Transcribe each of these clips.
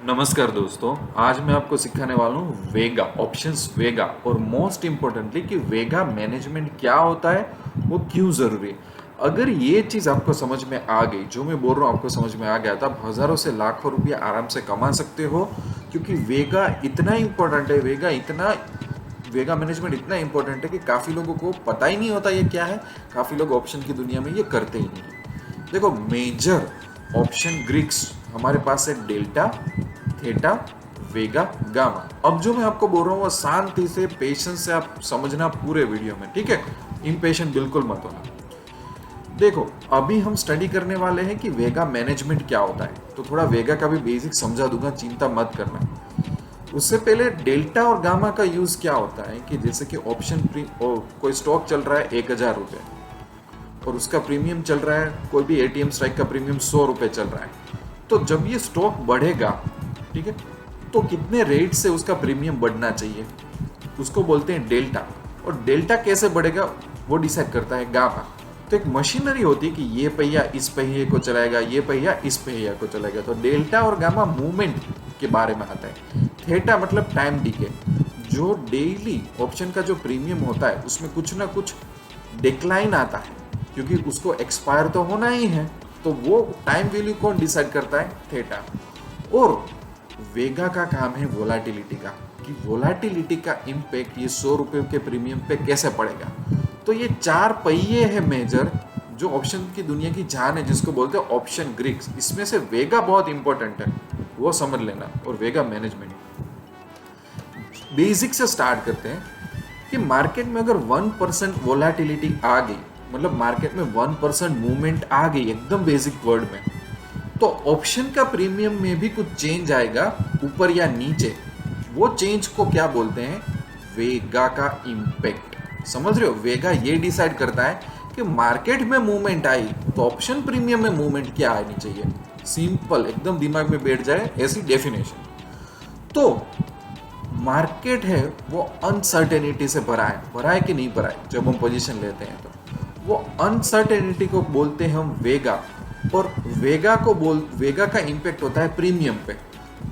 नमस्कार दोस्तों, आज मैं आपको सिखाने वाला हूँ वेगा ऑप्शंस वेगा और मोस्ट इम्पोर्टेंटली कि वेगा मैनेजमेंट क्या होता है, वो क्यों ज़रूरी है। अगर ये चीज़ आपको समझ में आ गई, जो मैं बोल रहा हूँ आपको समझ में आ गया, तो आप हज़ारों से लाखों रुपये आराम से कमा सकते हो। क्योंकि वेगा इतना इम्पोर्टेंट है, वेगा मैनेजमेंट इतना इम्पोर्टेंट है कि काफ़ी लोगों को पता ही नहीं होता ये क्या है। काफ़ी लोग ऑप्शन की दुनिया में ये करते ही नहीं है। देखो, मेजर ऑप्शन ग्रीक्स हमारे पास है डेल्टा, थीटा, वेगा, गामा। अब जो मैं आपको बोल रहा हूँ वो शांति से, पेशेंस से आप समझना पूरे वीडियो में, ठीक है। इम्पेशेंट बिल्कुल मत होना। देखो, अभी हम स्टडी करने वाले हैं कि वेगा मैनेजमेंट क्या होता है, तो थोड़ा वेगा का भी बेसिक समझा दूंगा, चिंता मत करना। उससे पहले डेल्टा और गामा का यूज क्या होता है कि जैसे कि कोई स्टॉक चल रहा है 1,000 रुपये और उसका प्रीमियम चल रहा है, कोई भी एटीएम स्ट्राइक का प्रीमियम 100 रुपये चल रहा है। तो जब ये स्टॉक बढ़ेगा, ठीक है, तो कितने रेट से उसका प्रीमियम बढ़ना चाहिए, उसको बोलते हैं डेल्टा। और डेल्टा कैसे बढ़ेगा वो डिसाइड करता है गामा। तो एक मशीनरी होती है कि ये पहिया इस पहिए को चलाएगा, ये पहिया इस पहिया को चलाएगा। तो डेल्टा और गामा मूवमेंट के बारे में आता है। थीटा मतलब टाइम डीके, जो डेली ऑप्शन का जो प्रीमियम होता है उसमें कुछ ना कुछ डिक्लाइन आता है, क्योंकि उसको एक्सपायर तो होना ही है। तो वो टाइम वैल्यू कौन डिसाइड करता है? थीटा। और वेगा का काम है वोलाटिलिटी का, कि वोलाटिलिटी का इम्पैक्ट ये 100 रुपये के प्रीमियम पे कैसे पड़ेगा। तो ये चार पहिए है मेजर, जो ऑप्शन की दुनिया की जान है, जिसको बोलते हैं ऑप्शन ग्रीक्स। इसमें से वेगा बहुत इंपॉर्टेंट है, वो समझ लेना। और वेगा मैनेजमेंट बेसिक से स्टार्ट करते हैं कि मार्केट में अगर 1% वोलाटिलिटी आ गई, मतलब मार्केट में 1% मूवमेंट आ गई, एकदम बेसिक वर्ड में, तो ऑप्शन का प्रीमियम में भी कुछ चेंज आएगा, ऊपर या नीचे। वो चेंज को क्या बोलते हैं? वेगा का इम्पैक्ट। समझ रहे हो? वेगा ये डिसाइड करता है कि मार्केट में मूवमेंट आई तो ऑप्शन प्रीमियम में मूवमेंट क्या आनी चाहिए। सिंपल, एकदम दिमाग में बैठ जाए ऐसी डेफिनेशन। तो मार्केट है वो अनसर्टेनिटी से भरा है कि नहीं भरा है। जब हम पोजीशन लेते हैं तो वो अनसर्टेनिटी को बोलते हैं हम वेगा। और वेगा का इम्पैक्ट होता है प्रीमियम पे।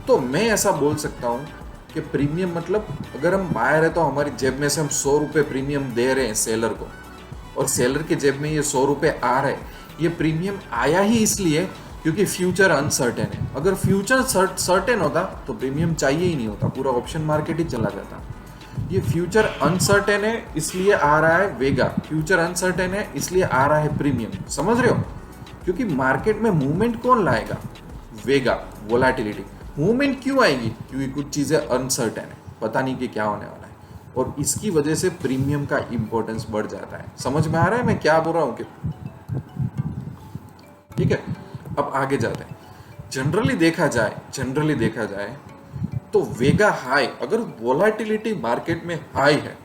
तो मैं ऐसा बोल सकता हूँ कि प्रीमियम मतलब, अगर हम बायर है तो हमारी जेब में से हम 100 रुपये प्रीमियम दे रहे हैं सेलर को, और सेलर के जेब में ये 100 रुपये आ रहे हैं। ये प्रीमियम आया ही इसलिए क्योंकि फ्यूचर अनसर्टेन है। अगर फ्यूचर सर्टेन होता तो प्रीमियम चाहिए ही नहीं होता, पूरा ऑप्शन मार्केट ही चला जाता। ये फ्यूचर अनसर्टेन है इसलिए आ रहा है वेगा, फ्यूचर अनसर्टेन है इसलिए आ रहा है प्रीमियम। समझ रहे हो? क्योंकि मार्केट में मूवमेंट कौन लाएगा? वेगा, वोलाटिलिटी। मूवमेंट क्यों आएगी? क्योंकि कुछ चीज़ें अनसर्टेन है, पता नहीं कि क्या होने वाला है, और इसकी वजह से प्रीमियम का इंपॉर्टेंस बढ़ जाता है। समझ में आ रहा है मैं क्या बोल रहा हूँ? कि ठीक है, अब आगे जाते हैं। जनरली देखा जाए तो वेगा हाई, अगर वोलाटिलिटी मार्केट में हाई है,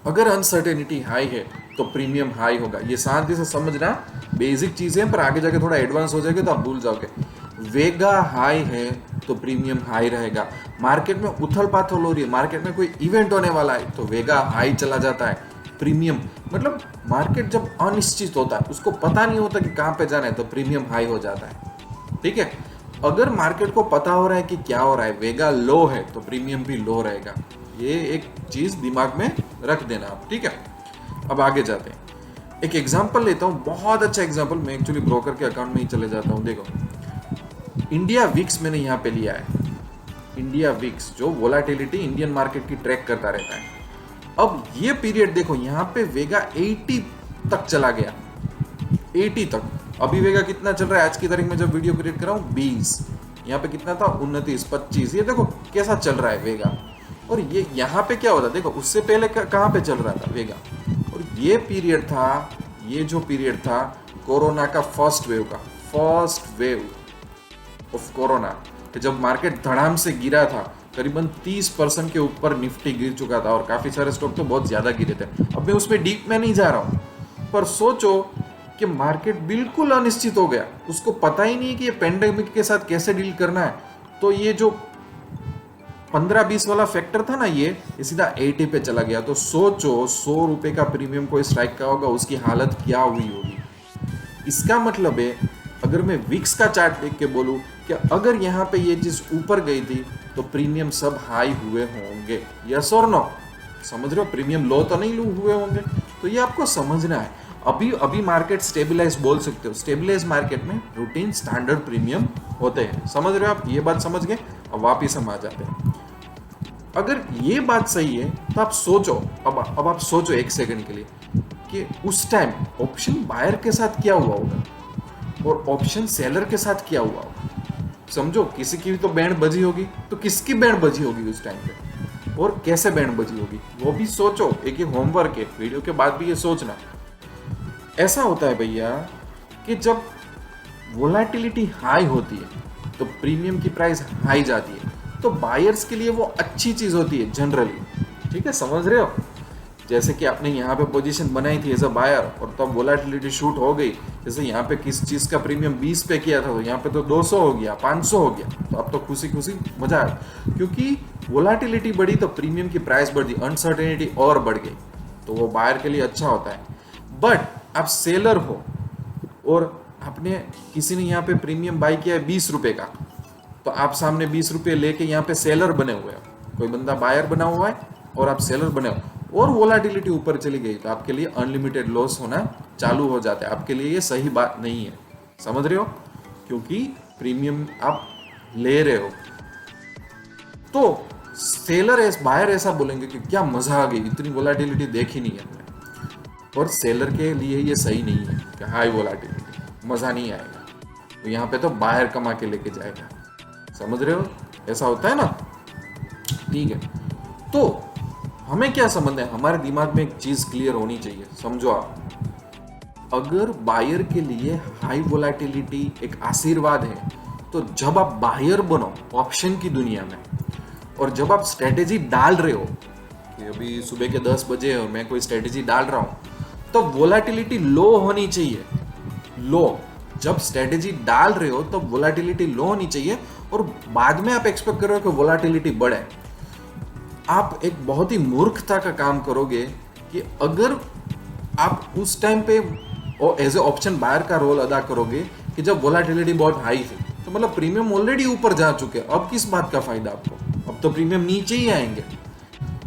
अगर अनसर्टेनिटी हाई है, तो प्रीमियम हाई होगा। ये शांति से समझना, बेसिक चीजें हैं, पर आगे जाके थोड़ा एडवांस हो जाएगा तो आप भूल जाओगे। वेगा हाई है तो प्रीमियम हाई रहेगा। मार्केट में उथल पाथल हो रही है, मार्केट में कोई इवेंट होने वाला है, तो वेगा हाई चला जाता है। प्रीमियम मतलब मार्केट जब अनिश्चित होता है, उसको पता नहीं होता कि कहाँ पे जाना है, तो प्रीमियम हाई हो जाता है। ठीक है, अगर मार्केट को पता हो रहा है कि क्या हो रहा है, वेगा लो है, तो प्रीमियम भी लो रहेगा। ये एक चीज दिमाग में रख देना आप, ठीक है। अब आगे जाते हैं। एक एग्जांपल लेता हूँ, बहुत अच्छा एग्जांपल। मैं एक्चुअली ब्रोकर के अकाउंट में ही चले जाता हूँ। देखो, इंडिया विक्स मैंने यहाँ पे लिया है। इंडिया विक्स जो वोलाटिलिटी इंडियन मार्केट की ट्रैक करता रहता है। अब ये पीरियड देखो, यहाँ पे वेगा 80 तक चला गया, 80 तक। अभी वेगा कितना चल रहा है आज की तारीख में जब वीडियो क्रिएट कर रहा हूँ? 20। यहाँ पे कितना था? 29, 25। ये देखो कैसा चल रहा है वेगा। और ये यहाँ पे क्या होता है? देखो, उससे पहले कहाँ पे चल रहा था वेगा? और ये पीरियड था, ये जो पीरियड था कोरोना का, फर्स्ट वेव ऑफ कोरोना, जब मार्केट धड़ाम से गिरा था। करीबन 30% के ऊपर निफ्टी गिर चुका था, और काफी सारे स्टॉक तो बहुत ज्यादा गिरे थे। अब मैं उसमें डीप में नहीं जा रहा हूं, पर सोचो कि मार्केट बिल्कुल अनिश्चित हो गया, उसको पता ही नहीं कि ये पेंडेमिक के साथ कैसे डील करना है। तो ये जो 15-20 वाला फैक्टर था ना, ये सीधा 80 पे चला गया। तो सोचो 100 रुपए का प्रीमियम कोई स्ट्राइक का होगा, उसकी हालत क्या हुई होगी। इसका मतलब है, अगर मैं विक्स का चार्ट देख के बोलूं कि अगर यहाँ पे ये चीज ऊपर गई थी तो प्रीमियम सब हाई हुए होंगे, यस और नो? समझ रहे हो? प्रीमियम लो तो नहीं हुए होंगे, तो ये आपको समझना है। अभी अभी मार्केट स्टेबलाइज बोल सकते हो, स्टेबलाइज मार्केट में रूटीन स्टैंडर्ड प्रीमियम होते हैं। समझ रहे हो आप? ये बात समझ गए? अब वापिस हम आ जाते हैं। अगर ये बात सही है तो आप सोचो, अब आप सोचो एक सेकंड के लिए कि उस टाइम ऑप्शन बायर के साथ क्या हुआ होगा और ऑप्शन सेलर के साथ क्या हुआ होगा। समझो, किसी की भी तो बैंड बजी होगी, तो किसकी बैंड बजी होगी उस टाइम पे और कैसे बैंड बजी होगी, वो भी सोचो। एक ये होमवर्क है, वीडियो के बाद भी ये सोचना। ऐसा होता है भैया कि जब वोलेटिलिटी हाई होती है तो प्रीमियम की प्राइस हाई जाती है, तो बायर्स के लिए वो अच्छी चीज होती है जनरली। ठीक है, समझ रहे हो? जैसे कि आपने यहाँ पे पोजीशन बनाई थी एज अ बायर और तब वोलेटिलिटी शूट हो गई, जैसे यहाँ पे किस चीज का प्रीमियम 20 पे किया था तो यहाँ पे तो 200 हो गया, 500 हो गया, तो अब तो खुशी खुशी मजा आया, क्योंकि वोलेटिलिटी बढ़ी तो प्रीमियम की प्राइस बढ़ी, अनसर्टेनिटी और बढ़ गई, तो वो बायर के लिए अच्छा होता है। बट आप सेलर हो और आपने किसी ने यहाँ पे प्रीमियम बाई किया है 20 रुपए का, तो आप सामने 20 रुपए लेके यहाँ पे सेलर बने हुए हो, कोई बंदा बायर बना हुआ है और आप सेलर बने हो, और वोलेटिलिटी ऊपर चली गई तो आपके लिए अनलिमिटेड लॉस होना चालू हो जाता है। आपके लिए ये सही बात नहीं है, समझ रहे हो? क्योंकि प्रीमियम आप ले रहे हो, तो सेलर बायर ऐसा बोलेंगे कि क्या मजा आ गई, इतनी वोलेटिलिटी देखी नहीं है हमने। और सेलर के लिए ये सही नहीं है कि हाई वोलेटिलिटी, मजा नहीं आएगा, तो यहाँ पे तो बायर कमा के लेके जाएगा। समझ रहे हो? ऐसा होता है ना? ठीक है, तो हमें क्या समझना है, हमारे दिमाग में एक चीज क्लियर होनी चाहिए। समझो आप, अगर बायर के लिए हाई वोलेटिलिटी एक आशीर्वाद है, तो जब आप बायर बनो ऑप्शन की दुनिया में और जब आप स्ट्रेटेजी डाल रहे हो कि अभी सुबह के 10 बजे और मैं कोई स्ट्रेटेजी डाल रहा हूं, तो वोलेटिलिटी लो होनी चाहिए। लो, जब स्ट्रेटेजी डाल रहे हो तो वोलेटिलिटी लो होनी चाहिए और बाद में आप एक्सपेक्ट कर रहे हो कि वोलेटिलिटी बढ़े। आप एक बहुत ही मूर्खता का काम करोगे कि अगर आप उस टाइम पे एज ए ऑप्शन बायर का रोल अदा करोगे कि जब वोलेटिलिटी बहुत हाई थी, तो मतलब प्रीमियम ऑलरेडी ऊपर जा चुके हैं, अब किस बात का फायदा आपको, अब तो प्रीमियम नीचे ही आएंगे।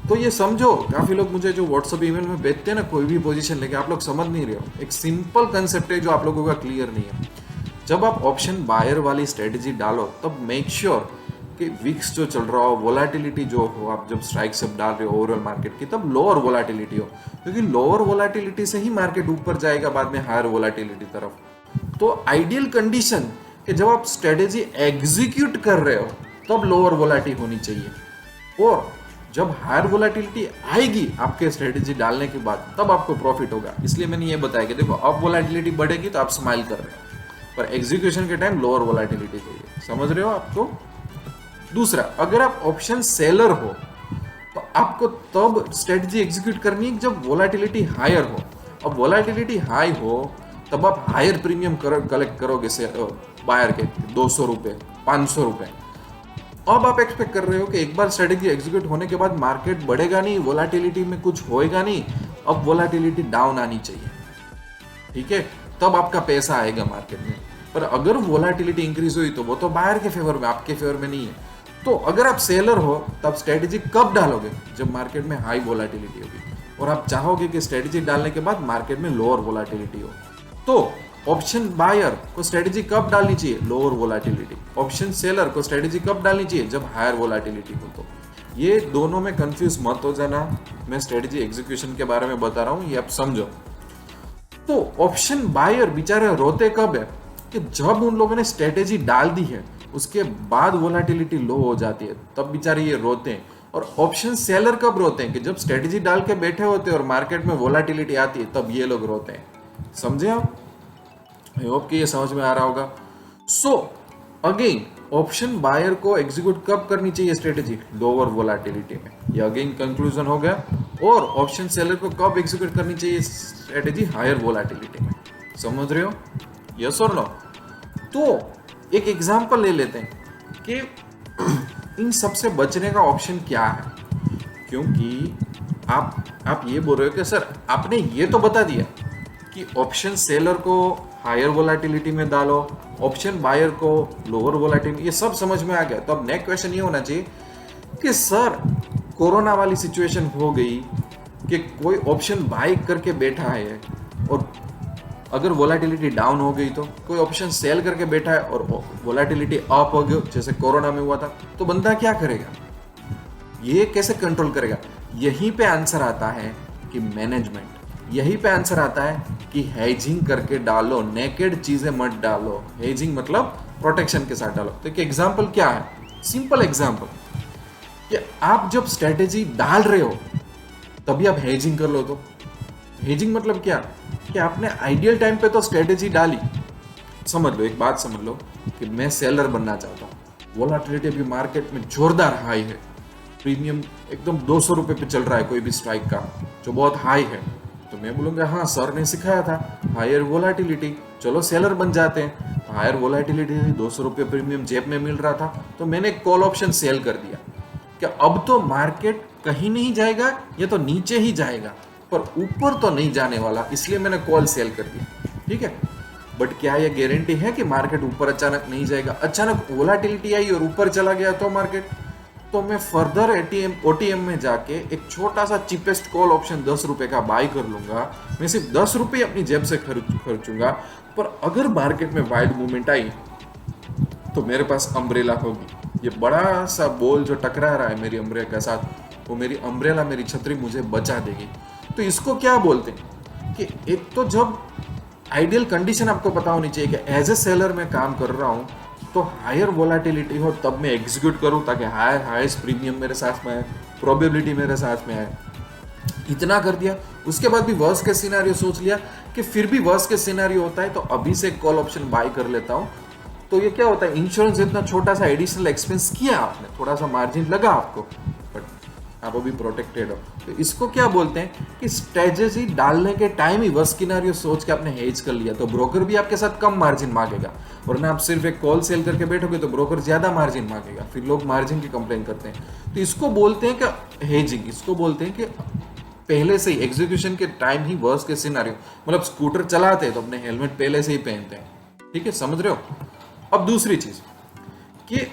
तो ये समझो, काफी लोग मुझे जो व्हाट्सएप ईमेल में भेजते हैं ना कोई भी पोजीशन लेके, आप लोग समझ नहीं रहे हो। एक सिंपल कंसेप्ट है जो आप लोगों का क्लियर नहीं है। जब आप ऑप्शन बायर वाली स्ट्रेटेजी डालो तब मेक श्योर कि विक्स जो चल रहा हो, वोलेटिलिटी जो हो, आप जब स्ट्राइक सब डाल रहे हो ओवरऑल मार्केट की, तब लोअर वोलेटिलिटी हो, क्योंकि लोअर वोलेटिलिटी से ही मार्केट ऊपर जाएगा बाद में हायर वोलेटिलिटी तरफ। तो आइडियल कंडीशन कि जब आप स्ट्रेटेजी एग्जीक्यूट कर रहे हो तब लोअर वोलेटिलिटी होनी चाहिए, और जब हायर वोलेटिलिटी आएगी आपके स्ट्रेटेजी डालने के बाद तब आपको प्रॉफिट होगा। इसलिए मैंने ये बताया कि देखो, अब वोलेटिलिटी बढ़ेगी तो आप स्माइल कर रहे हो, पर एग्जीक्यूशन के टाइम लोअर वोलेटिलिटी चाहिए। समझ रहे हो आपको? दूसरा, अगर आप ऑप्शन सेलर हो तो आपको तब स्ट्रेटजी एग्जीक्यूट करनी है जब वोलेटिलिटी हायर हो। अब वोलेटिलिटी हाई हो तब आप हायर प्रीमियम कलेक्ट करोगे से बायर के 200 रुपए, 500 रुपए। अब आप एक्सपेक्ट कर रहे हो कि एक बार स्ट्रेटेजी एग्जीक्यूट होने के बाद मार्केट बढ़ेगा नहीं, वोलेटिलिटी में कुछ होएगा नहीं, अब वोलेटिलिटी डाउन आनी चाहिए, ठीक है, तब आपका पैसा आएगा मार्केट में। पर अगर वोलेटिलिटी इंक्रीज हुई तो वो तो बायर के फेवर में, आपके फेवर में नहीं है। तो अगर आप सेलर हो तब स्ट्रेटेजी कब डालोगे? जब मार्केट में हाई वोलेटिलिटी होगी, और आप चाहोगे कि स्ट्रेटेजी डालने के बाद मार्केट में लोअर वोलेटिलिटी हो। तो ऑप्शन बायर को स्ट्रेटेजी कब डालनी चाहिए? Lower volatility. ऑप्शन सेलर को स्ट्रेटेजी कब डालनी चाहिए? जब हायर वोलेटिलिटी हो। तो ये दोनों में कंफ्यूज मत हो जाना, मैं स्ट्रेटेजी एग्जीक्यूशन के बारे में बता रहा हूं, ये आप समझो। तो ऑप्शन बायर बेचारे रोते कब है कि जब उन लोगों ने स्ट्रेटेजी डाल दी है उसके बाद वोलेटिलिटी लो हो जाती है, तब बेचारे ये रोते हैं। और ऑप्शन सेलर कब रोते हैं? कि जब स्ट्रेटेजी डाल के बैठे होते हैं और मार्केट में वोलेटिलिटी आती है, तब ये लोग रोते हैं। समझे आप? आई होप कि ये समझ में आ रहा होगा। सो अगेन, ऑप्शन बायर को एग्जीक्यूट कब करनी चाहिए स्ट्रेटेजी? लोअर वोलेटिलिटी में। ये अगेन कंक्लूजन हो गया। और ऑप्शन सेलर को कब एग्जीक्यूट करनी चाहिए स्ट्रेटेजी? हायर वोलेटिलिटी में। समझ रहे हो? यस और नो? तो एक एग्जांपल ले लेते हैं कि इन सब से बचने का ऑप्शन क्या है, क्योंकि आप ये बोल रहे हो कि सर आपने ये तो बता दिया कि ऑप्शन सेलर को हायर वोलेटिलिटी में डालो, ऑप्शन बायर को लोअर वोलेटिलिटी, ये सब समझ में आ गया। तो अब नेक्स्ट क्वेश्चन ये होना चाहिए कि सर कोरोना वाली सिचुएशन हो गई कि कोई ऑप्शन बाय करके बैठा है और अगर वोलेटिलिटी डाउन हो गई, तो कोई ऑप्शन सेल करके बैठा है और वोलेटिलिटी अप हो गई जैसे कोरोना में हुआ था, तो बंदा क्या करेगा, ये कैसे कंट्रोल करेगा? यहीं पे आंसर आता है कि मैनेजमेंट, यहीं पे आंसर आता है कि हेजिंग करके डालो, नेकेड चीजें मत डालो। हेजिंग मतलब प्रोटेक्शन के साथ डालो। तो एक एग्जांपल क्या है, सिंपल एग्जांपल, कि आप जब स्ट्रेटेजी डाल रहे हो तभी आप हेजिंग कर लो। तो हेजिंग मतलब क्या, कि आपने आइडियल टाइम पे तो स्ट्रेटेजी डाली। समझ लो, एक बात समझ लो कि मैं सेलर बनना चाहता हूँ, वोलेटिलिटी अभी मार्केट में जोरदार हाई है, प्रीमियम एकदम 200 रुपए पे चल रहा है कोई भी स्ट्राइक का, जो बहुत हाई है। तो मैं बोलूंगा हाँ सर ने सिखाया था हायर वोलेटिलिटी, चलो सेलर बन जाते हैं। हायर वोलेटिलिटी 200 रुपये प्रीमियम जेब में मिल रहा था, तो मैंने कॉल ऑप्शन सेल कर दिया कि अब तो मार्केट कहीं नहीं जाएगा, ये तो नीचे ही जाएगा, पर ऊपर तो नहीं जाने वाला, इसलिए मैंने कॉल सेल कर दिया। ठीक है, बट क्या ये गारंटी है कि मार्केट ऊपर अचानक नहीं जाएगा? अचानक वोलेटिलिटी आई और ऊपर चला गया तो मार्केट, तो मैं फर्दर एटीएम ओटीएम में जाके एक छोटा सा चीपेस्ट कॉल ऑप्शन 10 रुपए का बाय कर लूंगा। मैं सिर्फ 10 रुपए अपनी जेब से खर्चूंगा, पर अगर मार्केट में वाइड मूवमेंट आई तो मेरे पास अम्ब्रेला होगी। ये बड़ा सा बॉल जो टकरा रहा है मेरी अम्ब्रेला के साथ, वो मेरी अम्ब्रेला, मेरी छतरी मुझे बचा देगी। तो इसको क्या बोलते हैं कि एक तो जब आइडियल कंडीशन आपको पता होनी चाहिए कि एज ए सेलर मैं काम कर रहा हूँ, तो हायर वोलेटिलिटी हो तब मैं एग्जीक्यूट करूँ ताकि हाईएस्ट प्रीमियम मेरे साथ में आए, प्रोबेबिलिटी मेरे साथ में आए। इतना कर दिया, उसके बाद भी वर्स्ट के सिनेरियो सोच लिया कि फिर भी वर्स्ट के सिनेरियो होता है तो अभी से कॉल ऑप्शन बाय कर लेता हूँ। तो ये क्या होता है, इंश्योरेंस इतना छोटा सा एडिशनल एक्सपेंस किया आपने, थोड़ा सा मार्जिन लगा आपको, बट आप अभी प्रोटेक्टेड हो। तो इसको क्या बोलते हैं कि स्ट्रेटेजी डालने के टाइम ही वर्स्ट सिनेरियो सोच के आपने हेज कर लिया, तो ब्रोकर भी आपके साथ कम मार्जिन मांगेगा, वरना आप सिर्फ एक कॉल सेल करके बैठोगे तो ब्रोकर ज्यादा मार्जिन मांगेगा, फिर लोग मार्जिन की कंप्लेन करते हैं। तो इसको बोलते हैं कि हेजिंग, इसको बोलते हैं कि पहले से ही एग्जीक्यूशन के टाइम ही वर्स्ट के सिनेरियो, मतलब स्कूटर चलाते हैं तो अपने हेलमेट पहले से ही पहनते हैं। ठीक है, समझ रहे हो? अब दूसरी चीज कि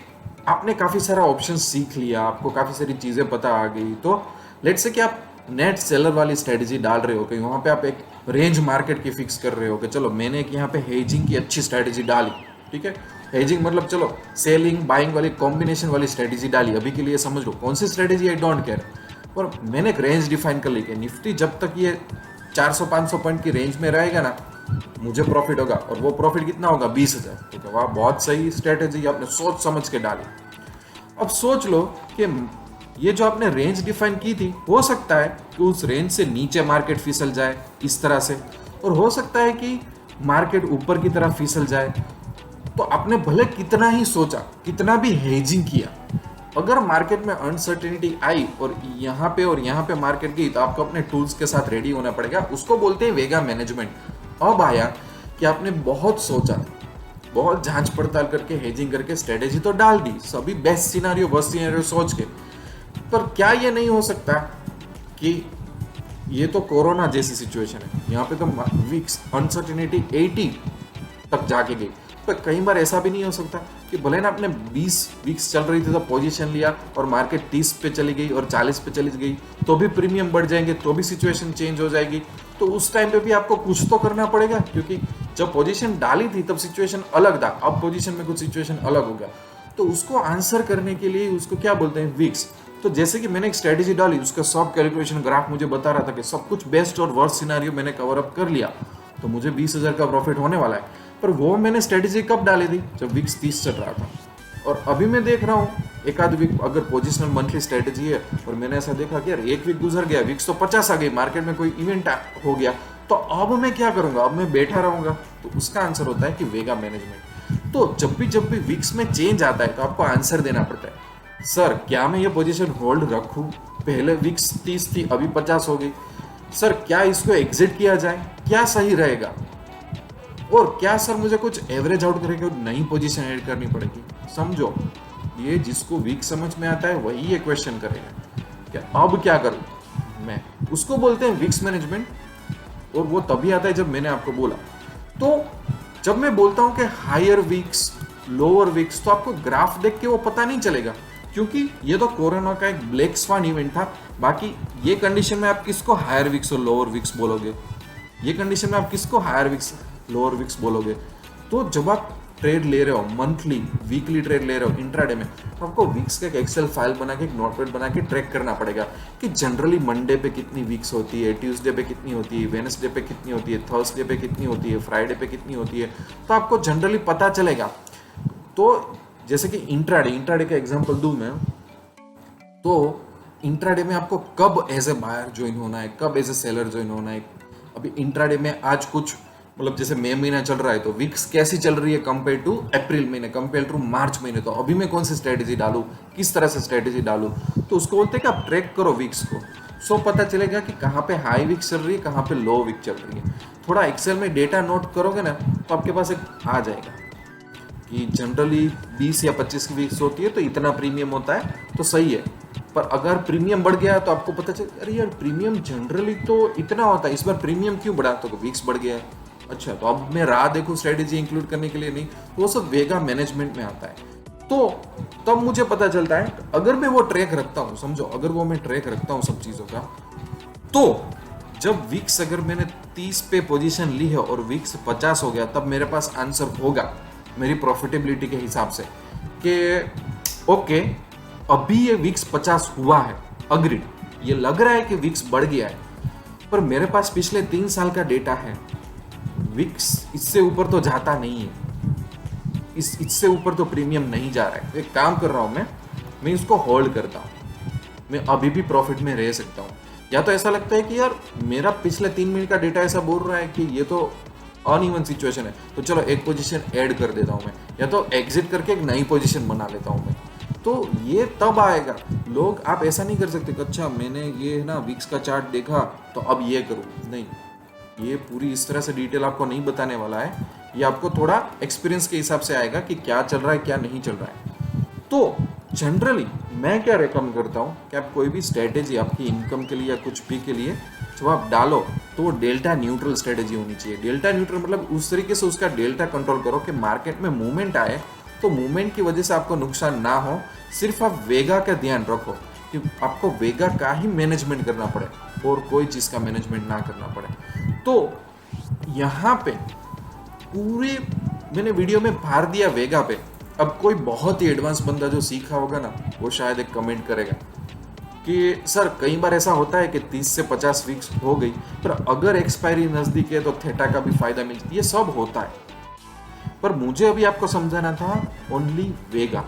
आपने काफी सारा ऑप्शन सीख लिया, आपको काफी सारी चीजें पता आ गई, तो लेट्स से कि आप नेट सेलर वाली स्ट्रेटेजी डाल रहे हो, कि वहां पे आप एक रेंज मार्केट की फिक्स कर रहे हो कि चलो मैंने एक यहाँ पे हेजिंग की अच्छी स्ट्रेटेजी डाली। ठीक है, हेजिंग मतलब चलो सेलिंग बाइंग वाली कॉम्बिनेशन वाली स्ट्रेटेजी डाली, अभी के लिए समझ लो कौन सी स्ट्रेटेजी, आई डोंट केयर, पर मैंने एक रेंज डिफाइन कर ली कि निफ्टी जब तक ये 400-500 पॉइंट की रेंज में रहेगा ना, मुझे प्रॉफिट होगा, और वो प्रॉफिट कितना होगा, 20,000। तो वाह, बहुत सही स्ट्रेटेजी आपने सोच समझ के डाली। अब सोच लो कि ये जो आपने रेंज डिफाइन की थी, हो सकता है कि उस रेंज से नीचे मार्केट फिसल जाए इस तरह से, और हो सकता है कि मार्केट ऊपर की तरफ फिसल जाए। तो आपने भले कितना ही सोचा, कितना भी हेजिंग किया, अगर मार्केट में अनसर्टेनिटी आई और यहाँ पे मार्केट गई, तो आपको अपने टूल्स के साथ रेडी होना पड़ेगा। उसको बोलते हैं वेगा मैनेजमेंट। अब आया कि आपने बहुत सोचा, बहुत जांच पड़ताल करके हेजिंग करके स्ट्रेटेजी तो डाल दी, सभी बेस्ट सिनेरियो वर्स्ट सिनेरियो सोच के, पर क्या ये नहीं हो सकता कि ये तो कोरोना जैसी सिचुएशन है, यहाँ पे तो वीक्स अनसर्टेनिटी 80 तक जाके गई, पर कई बार ऐसा भी नहीं हो सकता कि भले ना आपने 20 वीक्स चल रही थी तो पोजीशन लिया और मार्केट 30 पे चली गई और 40 पे चली गई, तो भी प्रीमियम बढ़ जाएंगे, तो भी सिचुएशन चेंज हो जाएगी। तो उस टाइम पे भी आपको कुछ तो करना पड़ेगा, क्योंकि जब पोजीशन डाली थी तब सिचुएशन अलग था, अब पोजीशन में कुछ सिचुएशन अलग हो गया। तो उसको आंसर करने के लिए उसको क्या बोलते हैं, वीक्स। तो जैसे कि मैंने एक स्ट्रेटेजी डाली, उसका सब कैलकुलेशन ग्राफ मुझे बता रहा था कि सब कुछ बेस्ट और वर्स्ट सिनेरियो मैंने कवर अप कर लिया, तो मुझे 20,000 का प्रॉफिट होने वाला है। पर वो मैंने स्ट्रेटेजी कब डाली थी, जब विक्स 30 चल रहा था। और अभी मैं देख रहा हूँ एक आध वीक अगर पोजिशनल मंथली स्ट्रेटेजी है, और मैंने ऐसा देखा कि यार एक वीक गुजर गया, विक्स तो 50 आ गई, मार्केट में कोई इवेंट हो गया, तो अब मैं क्या करूंगा, अब मैं बैठा रहूंगा। तो उसका आंसर होता है कि वेगा मैनेजमेंट। तो जब भी विक्स में चेंज आता है तो आपको आंसर देना पड़ता है, सर क्या मैं ये पोजीशन होल्ड रखूं, पहले विक्स 30 थी अभी 50 हो गई, सर क्या इसको एग्जिट किया जाए, क्या सही रहेगा, और क्या सर मुझे कुछ एवरेज आउट करके नई पोजीशन ऐड करनी पड़ेगी। समझो, ये जिसको वीक समझ में आता है वही ये क्वेश्चन करेगा क्या अब क्या करूं मैं, उसको बोलते हैं विक्स मैनेजमेंट। और वो तभी आता है जब मैंने आपको बोला। तो जब मैं बोलता हूं कि हायर वीक्स, लोअर वीक्स, तो आपको ग्राफ देख के वो पता नहीं चलेगा, क्योंकि ये तो कोरोना का एक ब्लैक स्वान इवेंट था। बाकी ये कंडीशन में आप किसको हायर वीक्स और लोअर वीक्स बोलोगे? ये कंडीशन में आप किसको हायर वीक्स लोअर वीक्स बोलोगे? तो जब आप ट्रेड ले रहे हो, मंथली वीकली ट्रेड ले रहे हो इंट्राडे में, तो आपको वीक्स का एक एक्सेल फाइल बना के, एक नोटपैड बना के ट्रैक करना पड़ेगा कि जनरली मंडे पे कितनी वीक्स होती है, ट्यूसडे पे कितनी होती है, वेडनेसडे पे कितनी होती है, थर्सडे पे कितनी होती है, फ्राइडे पे कितनी होती है, तो आपको जनरली पता चलेगा। तो जैसे कि इंट्राडे का एग्जांपल दूं मैं, तो इंट्राडे में आपको कब एज ए बायर ज्वाइन होना है, कब एज ए सेलर ज्वाइन होना है। अभी इंट्राडे में आज कुछ मतलब जैसे मई महीना चल रहा है, तो वीक्स कैसी चल रही है कंपेयर टू अप्रैल महीने, कंपेयर टू मार्च महीने, तो अभी मैं कौन सी स्ट्रेटेजी डालूं, किस तरह से स्ट्रेटेजी डालूं, तो उसको बोलते हैं कि आप ट्रैक करो वीक्स को, सो पता चलेगा कि कहाँ पे हाई वीक्स चल रही है, कहाँ पे लो वीक चल रही है। थोड़ा एक्सेल में डेटा नोट करोगे ना, तो आपके पास एक आ जाएगा कि जनरली 20 या 25 की वीक्स होती है तो इतना प्रीमियम होता है, तो सही है। पर अगर प्रीमियम बढ़ गया तो आपको पता चले, अरे यार प्रीमियम जनरली तो इतना होता है, इस बार प्रीमियम क्यों बढ़ा, तो वीक्स बढ़ गया है। अच्छा, तो अब मैं राह देखूं स्ट्रेटेजी इंक्लूड करने के लिए, नहीं, तो वो सब वेगा मैनेजमेंट में आता है। तो तब मुझे पता चलता है, अगर मैं वो ट्रैक रखता हूँ, समझो अगर वो मैं ट्रैक रखता हूँ सब चीज़ों का, तो जब वीक्स अगर मैंने 30 पे पोजीशन ली है और वीक्स 50 हो गया, तब मेरे पास आंसर होगा मेरी प्रॉफिटेबिलिटी के हिसाब से कि ओके अभी ये वीक्स 50 हुआ है, अग्रीड, ये लग रहा है कि वीक्स बढ़ गया है, पर मेरे पास पिछले 3 साल का डेटा है, वीक्स इससे ऊपर तो जाता नहीं है, इससे ऊपर तो प्रीमियम नहीं जा रहा है। तो एक काम कर रहा हूं मैं इसको होल्ड करता हूं, मैं अभी भी प्रॉफिट में रह सकता हूं। या तो ऐसा लगता है कि यार मेरा पिछले 3 मिनट का डेटा ऐसा बोल रहा है कि ये तो अनइवन सिचुएशन है, तो चलो एक पोजीशन ऐड कर देता हूं मैं, या तो एग्जिट करके एक नई पोजीशन बना लेता हूं मैं। तो ये तब आएगा। लोग, आप ऐसा नहीं कर सकते कि अच्छा मैंने ये ना वीक्स का चार्ट देखा तो अब ये करूं, नहीं, ये पूरी इस तरह से डिटेल आपको नहीं बताने वाला है। ये आपको थोड़ा एक्सपीरियंस के हिसाब से आएगा कि क्या चल रहा है क्या नहीं चल रहा है। तो जनरली मैं क्या रेकमेंड करता हूँ कि आप कोई भी स्ट्रेटेजी आपकी इनकम के लिए या कुछ भी के लिए जब आप डालो, तो वो डेल्टा न्यूट्रल स्ट्रेटेजी होनी चाहिए। डेल्टा न्यूट्रल मतलब उस तरीके से उसका डेल्टा कंट्रोल करो कि मार्केट में मूवमेंट आए तो मूवमेंट की वजह से आपको नुकसान ना हो। सिर्फ आप वेगा का ध्यान रखो कि आपको वेगा का ही मैनेजमेंट करना पड़े और कोई चीज़ का मैनेजमेंट ना करना पड़े। तो यहाँ पे पूरे मैंने वीडियो में भार दिया वेगा पे। अब कोई बहुत ही एडवांस बंदा जो सीखा होगा ना, वो शायद एक कमेंट करेगा कि सर कई बार ऐसा होता है कि 30 से 50 वीक्स हो गई, पर अगर एक्सपायरी नज़दीक है तो थेटा का भी फायदा मिलता है। ये सब होता है, पर मुझे अभी आपको समझाना था ओनली वेगा,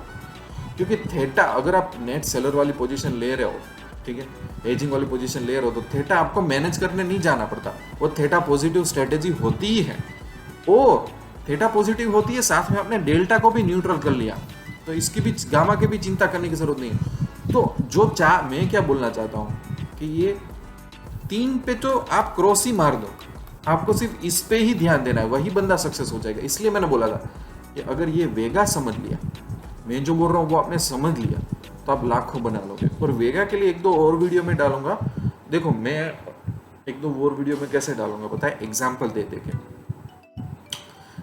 क्योंकि थेटा अगर आप नेट सेलर वाली पोजीशन ले रहे हो, ठीक है, एजिंग वाली पोजीशन ले रहे हो, तो थेटा आपको मैनेज करने नहीं जाना पड़ता। वो थेटा पॉजिटिव स्ट्रेटेजी होती ही है, और थेटा पॉजिटिव होती है, साथ में आपने डेल्टा को भी न्यूट्रल कर लिया, तो इसकी भी गामा की भी चिंता करने की जरूरत नहीं है। तो जो मैं क्या बोलना चाहता हूँ कि ये 3 पे तो आप क्रॉस ही मार दो, आपको सिर्फ इस पे ही ध्यान देना है, वही बंदा सक्सेस हो जाएगा। इसलिए मैंने बोला था कि अगर ये वेगा समझ लिया, मैं जो बोल रहा हूँ वो आपने समझ लिया, तो आप लाखों बना लोगे। और वेगा के लिए 1-2 और वीडियो में डालूंगा। देखो मैं 1-2 और वीडियो में कैसे डालूंगा पता है, एग्जाम्पल दे के।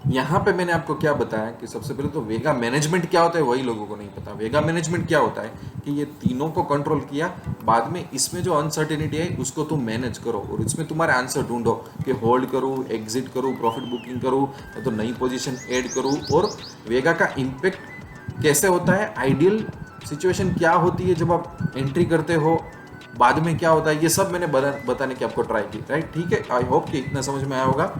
यहाँ पे मैंने आपको क्या बताया कि सबसे पहले तो वेगा मैनेजमेंट क्या होता है वही लोगों को नहीं पता। वेगा मैनेजमेंट क्या होता है कि ये तीनों को कंट्रोल किया, बाद में इसमें जो अनसर्टेनिटी है उसको तुम मैनेज करो, और इसमें तुम्हारे आंसर ढूंढो कि होल्ड करूँ, एग्जिट करूँ, प्रॉफिट बुकिंग करूँ, या तो नई पोजीशन ऐड करूँ, और वेगा का इम्पेक्ट कैसे होता है, आइडियल सिचुएशन क्या होती है जब आप एंट्री करते हो, बाद में क्या होता है, ये सब मैंने बताने की आपको ट्राई की, राइट। ठीक है, आई होप कि इतना समझ में आया होगा।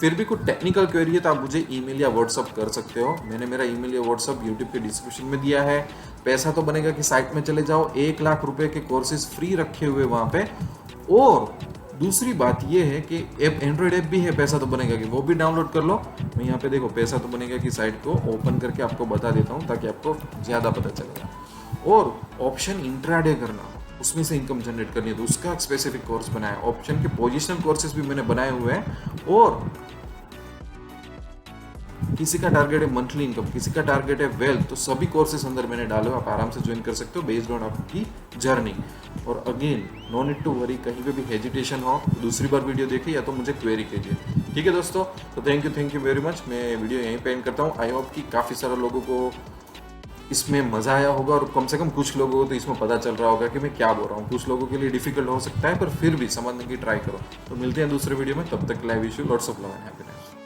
फिर भी कुछ टेक्निकल क्वेरी है तो आप मुझे ईमेल या व्हाट्सअप कर सकते हो। मैंने मेरा ईमेल या व्हाट्सअप यूट्यूब के डिस्क्रिप्शन में दिया है। पैसा तो बनेगा कि साइट में चले जाओ, 1 लाख रुपए के कोर्सेज फ्री रखे हुए वहाँ पे। और दूसरी बात ये है कि एंड्रॉयड ऐप भी है पैसा तो बनेगा कि, वो भी डाउनलोड कर लो। मैं यहाँ पे देखो पैसा तो बनेगा कि साइट को ओपन करके आपको बता देता हूँ ताकि आपको ज़्यादा पता चलेगा। और ऑप्शन इंट्राडे करना, उसमें से इनकम जनरेट करनी है, तो उसका स्पेसिफिक कोर्स बनाया। ऑप्शन के पोजिशनल कोर्सेज भी मैंने बनाए हुए हैं, और किसी का टारगेट है मंथली इनकम, किसी का टारगेट है वेल्थ, तो सभी कोर्सेज अंदर मैंने डाले हो, आप आराम से ज्वाइन कर सकते हो बेस्ड ऑन आपकी जर्नी। और again no need to worry, कहीं पे भी हेजिटेशन हो दूसरी बार वीडियो देखिए या तो मुझे क्वेरी कीजिए। ठीक है दोस्तों, तो थैंक यू वेरी मच। मैं वीडियो यहीं पे एंड करता हूँ। आई होप कि काफ़ी सारे लोगों को इसमें मज़ा आया होगा और कम से कम कुछ लोगों को तो इसमें पता चल रहा होगा कि मैं क्या बोल रहा हूँ। कुछ लोगों के लिए डिफिकल्ट हो सकता है पर फिर भी समझने की ट्राई करो। तो मिलते हैं दूसरे वीडियो में, तब तक live wish you lots of love and happiness.